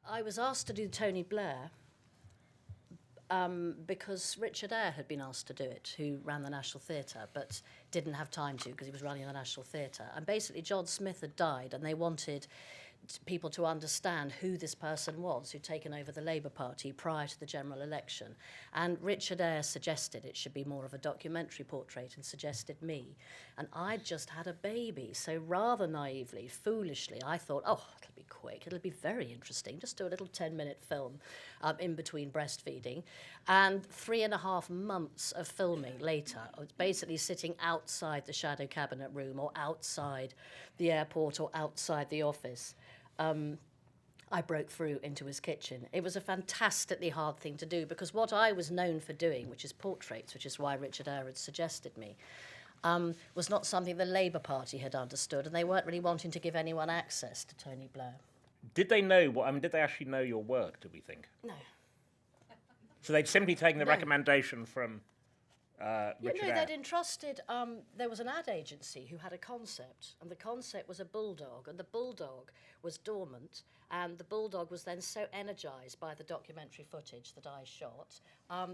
I was asked to do Tony Blair because Richard Eyre had been asked to do it, who ran the National Theatre, but didn't have time to because he was running the National Theatre. And basically John Smith had died, and they wanted people to understand who this person was who'd taken over the Labour Party prior to the general election. And Richard Eyre suggested it should be more of a documentary portrait and suggested me. And I'd just had a baby, so rather naively, foolishly, I thought, oh, it'll be quick, it'll be very interesting, just do a little 10-minute film in between breastfeeding. And 3.5 months of filming later, I was basically sitting outside the shadow cabinet room or outside the airport or outside the office. I broke through into his kitchen. It was a fantastically hard thing to do because what I was known for doing, which is portraits, which is why Richard Eyre had suggested me, was not something the Labour Party had understood, and they weren't really wanting to give anyone access to Tony Blair. Did they know did they actually know your work, do we think? No. So they'd simply taken the recommendation from Richard Eyre? They'd entrusted, there was an ad agency who had a concept, and the concept was a bulldog, and the bulldog was dormant, and the bulldog was then so energised by the documentary footage that I shot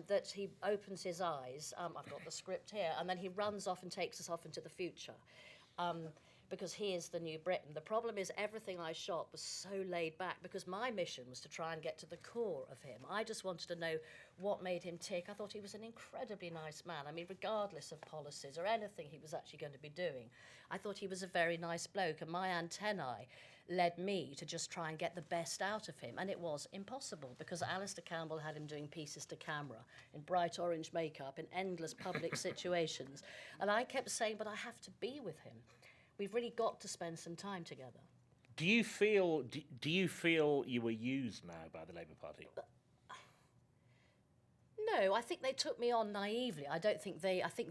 that he opens his eyes, I've got the script here, and then he runs off and takes us off into the future. Because he is the new Britain. The problem is everything I shot was so laid back because my mission was to try and get to the core of him. I just wanted to know what made him tick. I thought he was an incredibly nice man. I mean, regardless of policies or anything he was actually going to be doing, I thought he was a very nice bloke, and my antennae led me to just try and get the best out of him. And it was impossible because Alastair Campbell had him doing pieces to camera in bright orange makeup in endless public situations. And I kept saying, but I have to be with him. We've really got to spend some time together. Do you feel you were used now by the Labour Party? No, I think they took me on naively. I think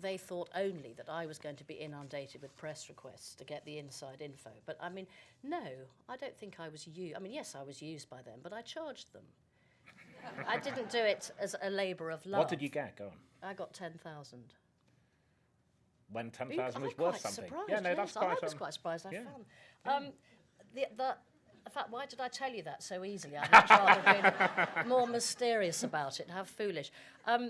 they thought only that I was going to be inundated with press requests to get the inside info. But I mean, no, I don't think I was used. I mean, yes, I was used by them, but I charged them. I didn't do it as a labour of love. What did you get? Go on. I got 10,000. When 10,000 was worth something. Surprised, yeah, no, yes. that's quite. I was quite surprised. Yeah. found. In fact, why did I tell you that so easily? I'd much rather been more mysterious about it. How foolish. I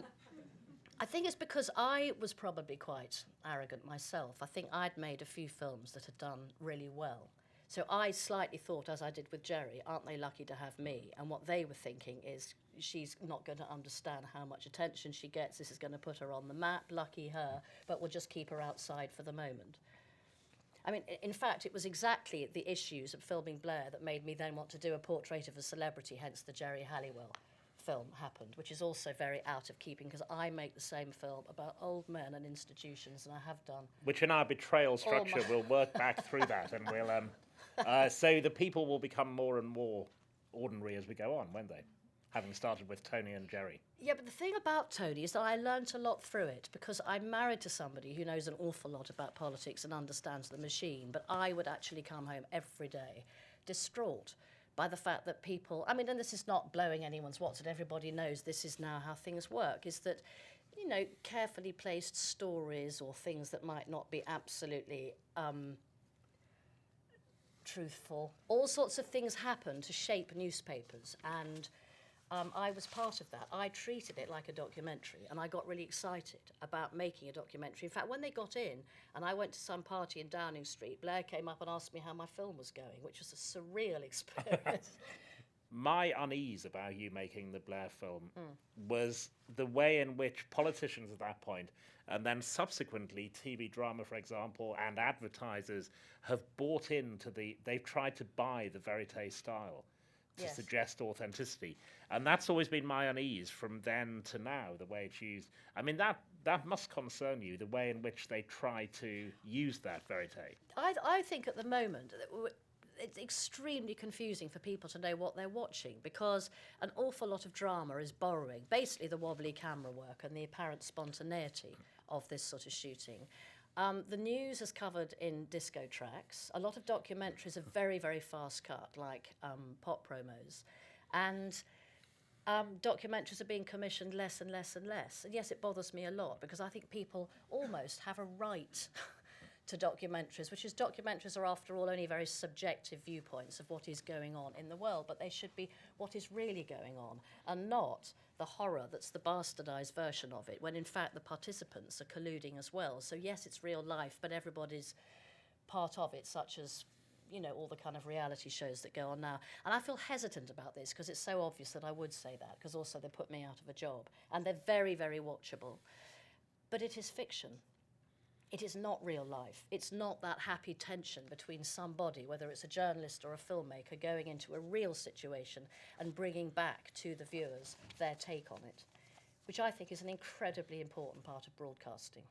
think it's because I was probably quite arrogant myself. I think I'd made a few films that had done really well. So I slightly thought, as I did with Geri, aren't they lucky to have me? And what they were thinking is, she's not going to understand how much attention she gets. This is going to put her on the map, lucky her, but we'll just keep her outside for the moment. I mean, in fact, it was exactly the issues of filming Blair that made me then want to do a portrait of a celebrity, hence the Geri Halliwell film happened, which is also very out of keeping because I make the same film about old men and institutions, and I have done. Which in our betrayal structure we'll work back through that, and we'll so the people will become more and more ordinary as we go on, won't they? Having started with Tony and Geri. Yeah, but the thing about Tony is that I learnt a lot through it because I'm married to somebody who knows an awful lot about politics and understands the machine, but I would actually come home every day distraught by the fact that people, I mean, and this is not blowing anyone's what's, and everybody knows this is now how things work, is that, you know, carefully placed stories or things that might not be absolutely truthful, all sorts of things happen to shape newspapers, and I was part of that. I treated it like a documentary, and I got really excited about making a documentary. In fact, when they got in, and I went to some party in Downing Street, Blair came up and asked me how my film was going, which was a surreal experience. My unease about you making the Blair film was the way in which politicians at that point, and then subsequently TV drama, for example, and advertisers have bought into they've tried to buy the vérité style to suggest authenticity. And that's always been my unease from then to now, the way it's used. I mean, that must concern you, the way in which they try to use that vérité. I think at the moment it's extremely confusing for people to know what they're watching because an awful lot of drama is borrowing basically the wobbly camera work and the apparent spontaneity of this sort of shooting. The news is covered in disco tracks. A lot of documentaries are very, very fast cut, like pop promos. And documentaries are being commissioned less and less and less. And yes, it bothers me a lot because I think people almost have a right to documentaries, which is documentaries are, after all, only very subjective viewpoints of what is going on in the world, but they should be what is really going on, and not the horror that's the bastardised version of it, when in fact the participants are colluding as well. So yes, it's real life, but everybody's part of it, such as, you know, all the kind of reality shows that go on now. And I feel hesitant about this because it's so obvious that I would say that, because also they put me out of a job. And they're very, very watchable. But it is fiction. It is not real life. It's not that happy tension between somebody, whether it's a journalist or a filmmaker, going into a real situation and bringing back to the viewers their take on it, which I think is an incredibly important part of broadcasting.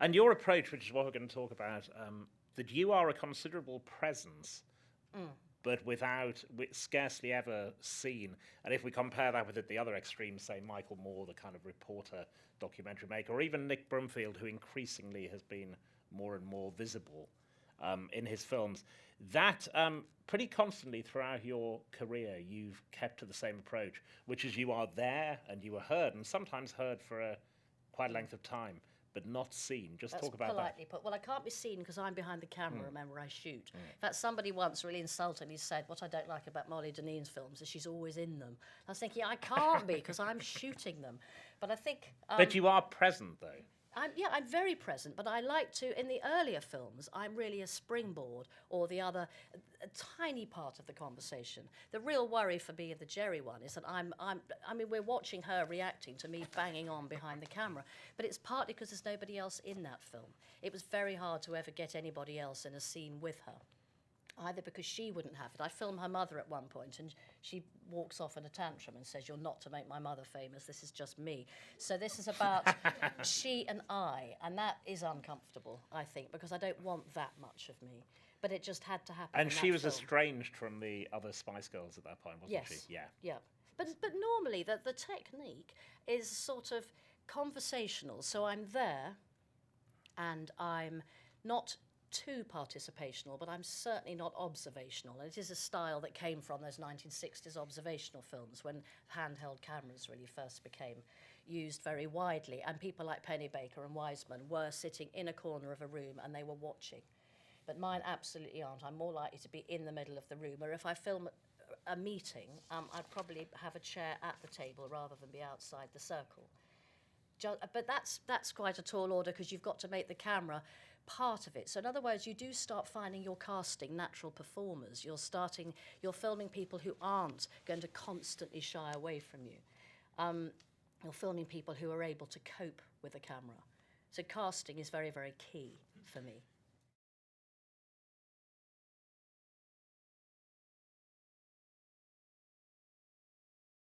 And your approach, which is what we're going to talk about, that you are a considerable presence, but scarcely ever seen. And if we compare that with the other extreme, say Michael Moore, the kind of reporter, documentary maker, or even Nick Brumfield, who increasingly has been more and more visible in his films, that pretty constantly throughout your career you've kept to the same approach, which is you are there and you are heard, and sometimes heard for quite a length of time, but not seen. Just talk about that. That's politely put. Well, I can't be seen because I'm behind the camera, remember, I shoot. In fact, somebody once really insultingly said, what I don't like about Molly Dineen's films is she's always in them. I was thinking, I can't be because I'm shooting them. But I think... but you are present, though. I'm very present, but I like to, in the earlier films, I'm really a springboard or the other, a tiny part of the conversation. The real worry for me in the Geri one is that I mean, we're watching her reacting to me banging on behind the camera, but it's partly because there's nobody else in that film. It was very hard to ever get anybody else in a scene with her, either because she wouldn't have it. I film her mother at one point, and she walks off in a tantrum and says, "You're not to make my mother famous, this is just me." So this is about she and I, and that is uncomfortable, I think, because I don't want that much of me. But it just had to happen. And she was film. Estranged from the other Spice Girls at that point, wasn't she? Yes. Yeah. But normally the technique is sort of conversational. So I'm there, and I'm not too participational, but I'm certainly not observational. And it is a style that came from those 1960s observational films when handheld cameras really first became used very widely, and people like Pennebaker and Wiseman were sitting in a corner of a room and they were watching. But mine absolutely aren't. I'm more likely to be in the middle of the room, or if I film a meeting, I'd probably have a chair at the table rather than be outside the circle. But that's quite a tall order, because you've got to make the camera part of it. So in other words, you do start finding you're casting natural performers. You're filming people who aren't going to constantly shy away from you. You're filming people who are able to cope with the camera. So casting is very, very key for me.